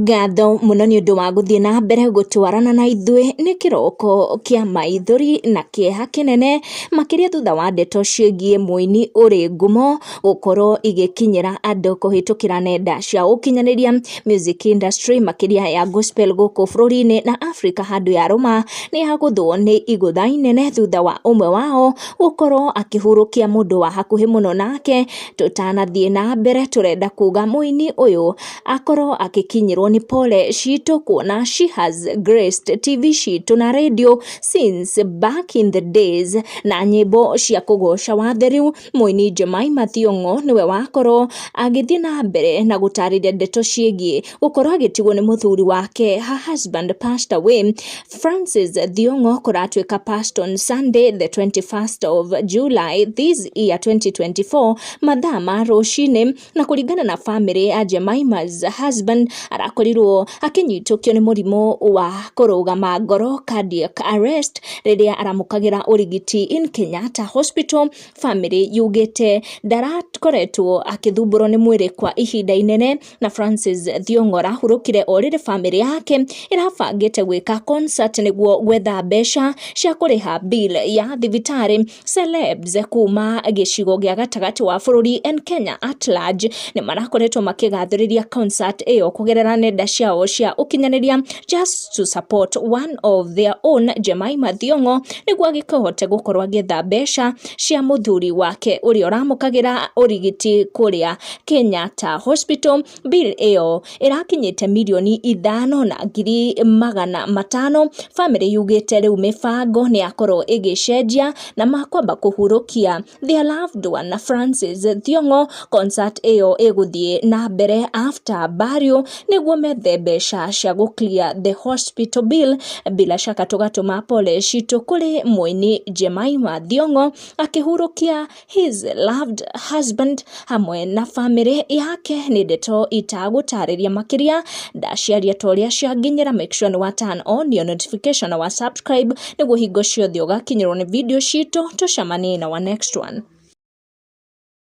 Ngatho muno ni undu wa guthie na mbere gutwarana na ithui ni kiroko kia maithori na kieha kinene makiria thutha wa ndeto ciĩgiĩ muini uri ngumo gukorwo igikinyira andu kuhitukira nenda cia ukinyaniria music industry makiria ya gospel guku bururi-ini na Africa handu ya ruma ni haguthwo ni igutha inene thutha wa umwe wao gukorwo akihurukia mundu wa hakuhi muno nake. Tutanathie na mbere turenda kuga muini uyu akorwo akikinyirwo ni pole citu kuona she has graced TV citu na radio since back in the days na nyimbo cia kugoca watheriu. Muini Jemima Thiong'o niwe wakorwo agithie na mbere na gutariria ndeto ciĩgiĩ gukorwo agitigwo ni muthuri wake, her husband passed away. Francis Thiong'o kuratuika passed on Sunday the 21st of July this year 2024 mathaa ma rucini, na kuringana na family ya Jemima's husband arakorirwo akinyitukio ni murimu wa kurugama ngoro, cardiac arrest, riria aramukagira urigiti in Kenyatta Hospital. Family yugite ndarakoretwo akithumburwo ni mwiri kwa ihinda inene, na Francis Thiong'o arahurukire orire family yake irabangite gwika concert niguo gwetha mbeca cia kuriha bill ya thibitari. Celebs kuma gicigo gia gatagati wa bururi and Kenya at large ni marakoretwo makigathiriria concert iyo kugerera nenda ciao cia ukinyaniria just to support one of their own, Jemima Thiong'o, niguo agikohote gukorwo agetha mbeca cia muthuri wake uria uramukagira urigiti kuria Kenyatta Hospital. Bill iyo irakinyite milioni 5,500,000. Family yugite riu mifango ni akorwo igicenjia na makwamba kuhurukia their loved one Francis Thiong'o. Concert iyo iguthie na mbere after burial niguo methe mbeca cia clear the hospital bill. Bila shaka tugatuma pole citu kuri muini Jemima Thiong'o akihurukia his loved husband hamwe na family yake. Ni ndeto itagutariria makiria ndaciaria toria cianginyira. Make sure ni wa turn on your notification na wa subscribe niguo hingo ciothe ugakinyirwo ni video citu. Tucemanie na wa next one.